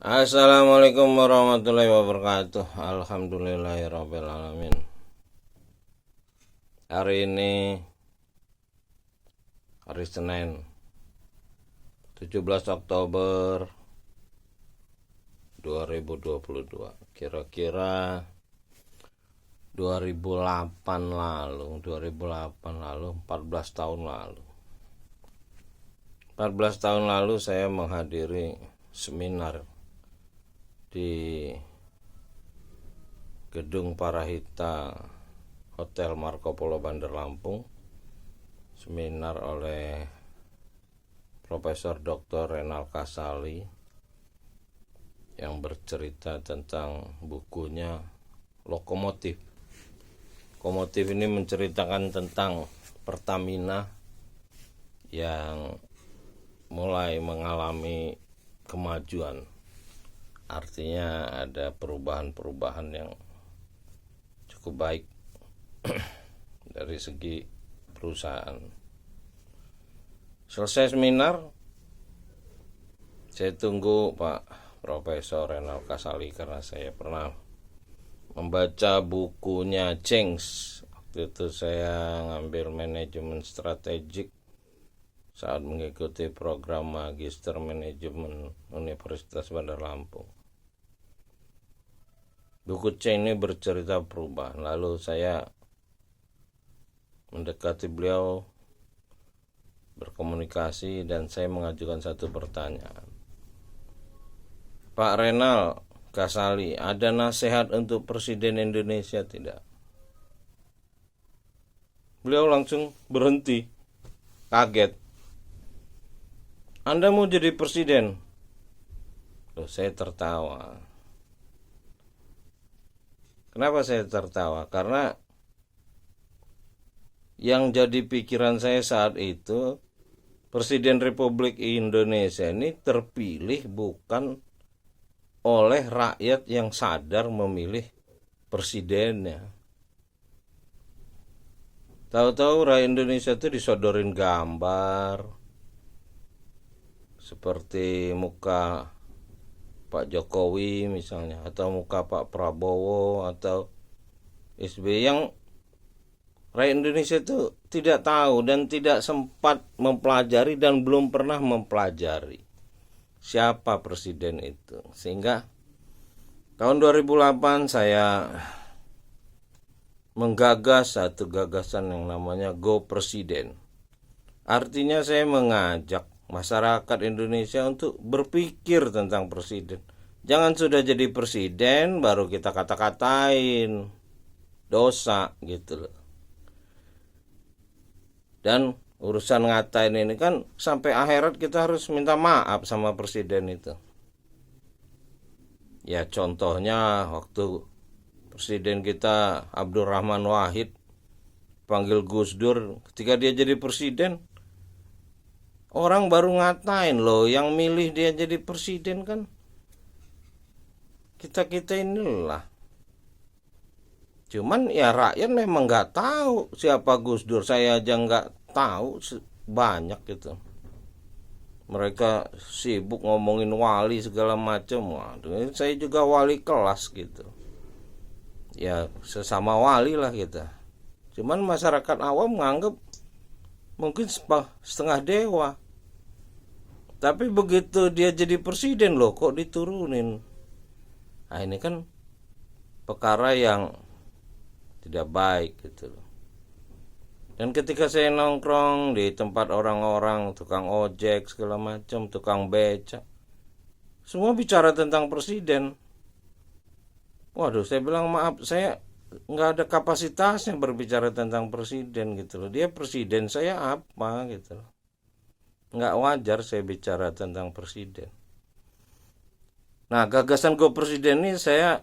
Assalamualaikum warahmatullahi wabarakatuh. Alhamdulillahirabbil alamin. Hari ini hari Senin 17 Oktober 2022. Kira-kira 2008 lalu, 14 tahun lalu. 14 tahun lalu saya menghadiri seminar di Gedung Parahita Hotel Marco Polo Bandar Lampung. Seminar oleh Profesor Dr. Renal Kasali yang bercerita tentang bukunya Lokomotif. Lokomotif ini menceritakan tentang Pertamina yang mulai mengalami kemajuan. Artinya ada perubahan-perubahan yang cukup baik dari segi perusahaan. Selesai seminar, saya tunggu Pak Profesor Renal Kasali karena saya pernah membaca bukunya Change. Waktu itu saya ngambil manajemen strategik saat mengikuti program Magister Manajemen Universitas Bandar Lampung. Buku C ini bercerita perubahan. Lalu saya mendekati beliau, berkomunikasi, dan saya mengajukan satu pertanyaan. Pak Renal Kasali, ada nasihat untuk Presiden Indonesia tidak? Beliau langsung berhenti, kaget. Anda mau jadi presiden? Loh, saya tertawa. Kenapa saya tertawa? Karena yang jadi pikiran saya saat itu, Presiden Republik Indonesia ini terpilih bukan oleh rakyat yang sadar memilih presidennya. Tahu-tahu rakyat Indonesia itu disodorin gambar seperti muka Pak Jokowi misalnya, atau muka Pak Prabowo atau SBY, yang rakyat Indonesia itu tidak tahu dan tidak sempat mempelajari dan belum pernah mempelajari siapa presiden itu. Sehingga tahun 2008 saya menggagas satu gagasan yang namanya Go Presiden. Artinya saya mengajak masyarakat Indonesia untuk berpikir tentang presiden. Jangan sudah jadi presiden baru kita kata-katain, dosa gitu loh. Dan urusan ngatain ini kan sampai akhirat kita harus minta maaf sama presiden itu. Ya contohnya waktu presiden kita Abdurrahman Wahid panggil Gus Dur, ketika dia jadi presiden, orang baru ngatain loh, yang milih dia jadi presiden kan kita-kita inilah. Cuman ya rakyat memang gak tahu siapa Gus Dur. Saya aja gak tahu banyak gitu. Mereka sibuk ngomongin wali segala macam. Waduh, saya juga wali kelas gitu. Ya sesama wali lah kita. Cuman masyarakat awam menganggap mungkin setengah dewa. Tapi begitu dia jadi presiden loh kok diturunin. Nah ini kan perkara yang tidak baik gitu loh. Dan ketika saya nongkrong di tempat orang-orang, tukang ojek segala macam, tukang beca, semua bicara tentang presiden. Waduh, saya bilang maaf, saya nggak ada kapasitasnya berbicara tentang presiden gitu loh. Dia presiden, saya apa gitu loh. Nggak wajar saya bicara tentang presiden. Nah, gagasan Go Presiden ini saya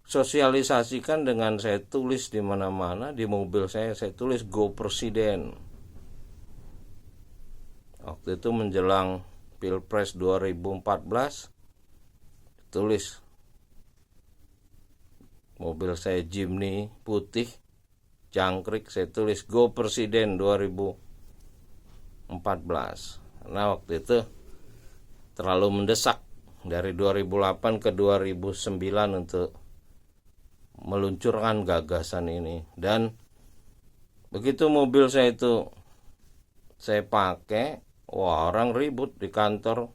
sosialisasikan dengan saya tulis di mana-mana. Di mobil saya tulis Go Presiden. Waktu itu menjelang Pilpres 2014, tulis mobil saya Jimny putih jangkrik, saya tulis Go Presiden 2014. Karena waktu itu terlalu mendesak dari 2008 ke 2009 untuk meluncurkan gagasan ini. Dan begitu mobil saya itu saya pakai, wah, orang ribut di kantor,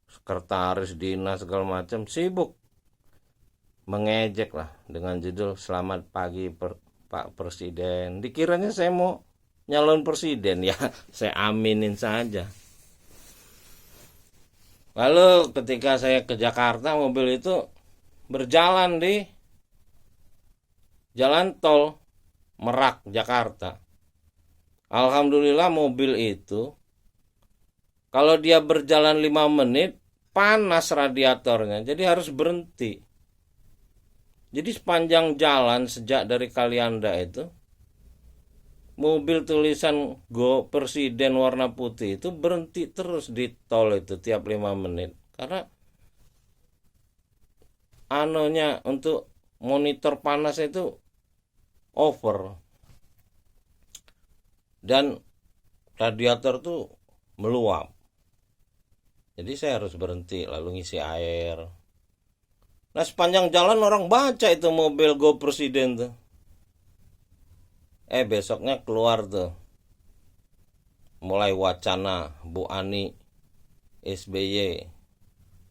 sekretaris dinas segala macam sibuk mengejek lah dengan judul "Selamat pagi Pak Presiden." Dikiranya saya mau nyalon presiden, ya saya aminin saja. Lalu ketika saya ke Jakarta, mobil itu berjalan di jalan tol Merak Jakarta. Alhamdulillah mobil itu kalau dia berjalan 5 menit panas radiatornya, jadi harus berhenti. Jadi sepanjang jalan sejak dari Kalianda itu, mobil tulisan Go Presiden warna putih itu berhenti terus di tol itu tiap 5 menit. Karena anonya untuk monitor panas itu over. Dan radiator tuh meluap. Jadi saya harus berhenti lalu ngisi air. Nah, sepanjang jalan orang baca itu mobil Go Presiden tuh. Besoknya keluar tuh, mulai wacana Bu Ani SBY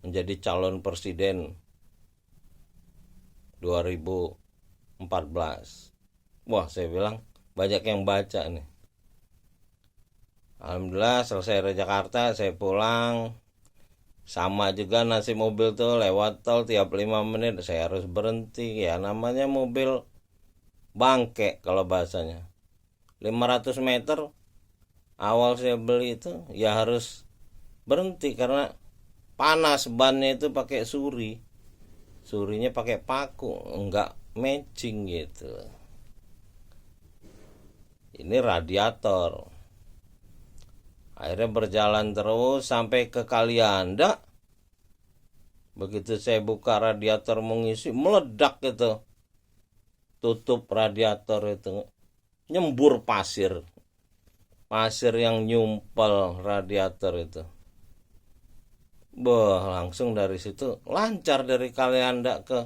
menjadi calon presiden 2014. Wah, saya bilang banyak yang baca nih. Alhamdulillah selesai dari Jakarta, saya pulang. Sama juga nasib mobil tuh, lewat tol tiap 5 menit saya harus berhenti. Ya namanya mobil bangke kalau bahasanya. 500 meter awal saya beli itu ya harus berhenti karena panas, bannya itu pakai suri. Surinya pakai paku, enggak matching gitu. Ini radiator. Akhirnya berjalan terus sampai ke Kalianda. Begitu saya buka radiator mengisi, meledak itu. Tutup radiator itu, nyembur pasir. Pasir yang nyumpel radiator itu. Langsung dari situ lancar dari Kalianda ke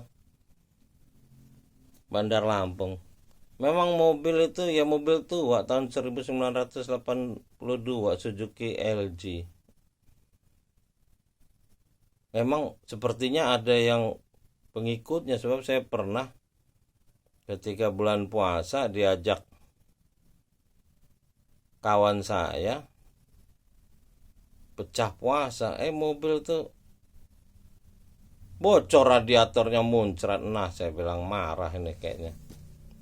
Bandar Lampung. Memang mobil itu ya mobil tua tahun 1982 Suzuki LG. Memang sepertinya ada yang pengikutnya, sebab saya pernah ketika bulan puasa diajak kawan saya pecah puasa, mobil tuh bocor radiatornya muncrat. Nah, saya bilang marah ini kayaknya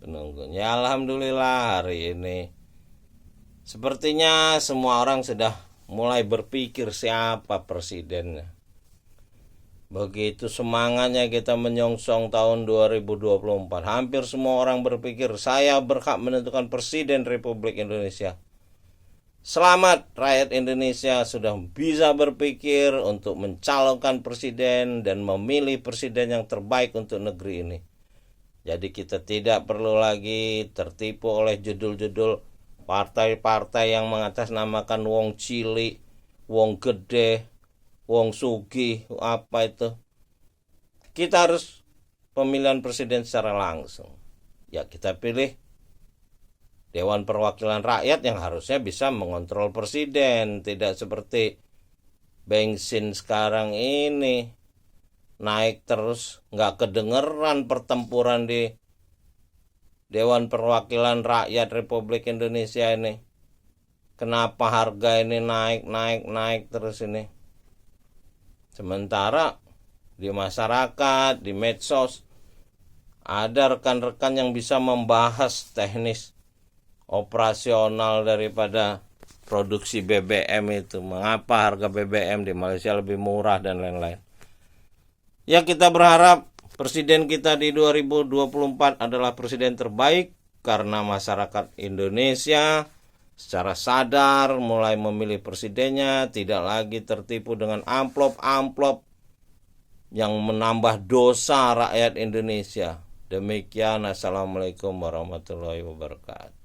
penunggunya. Alhamdulillah hari ini sepertinya semua orang sudah mulai berpikir siapa presidennya. Begitu semangatnya kita menyongsong tahun 2024, hampir semua orang berpikir saya berhak menentukan presiden Republik Indonesia. Selamat, rakyat Indonesia sudah bisa berpikir untuk mencalonkan presiden dan memilih presiden yang terbaik untuk negeri ini. Jadi kita tidak perlu lagi tertipu oleh judul-judul partai-partai yang mengatasnamakan wong cilik, wong gede, wong sugih, apa itu. Kita harus pemilihan presiden secara langsung. Ya kita pilih Dewan Perwakilan Rakyat yang harusnya bisa mengontrol presiden. Tidak seperti bensin sekarang ini naik terus, nggak kedengeran pertempuran di Dewan Perwakilan Rakyat Republik Indonesia ini. Kenapa harga ini naik terus ini? Sementara di masyarakat, di medsos, ada rekan-rekan yang bisa membahas teknis operasional daripada produksi BBM itu. Mengapa harga BBM di Malaysia lebih murah dan lain-lain. Ya kita berharap presiden kita di 2024 adalah presiden terbaik karena masyarakat Indonesia secara sadar mulai memilih presidennya, tidak lagi tertipu dengan amplop-amplop yang menambah dosa rakyat Indonesia. Demikian, assalamualaikum warahmatullahi wabarakatuh.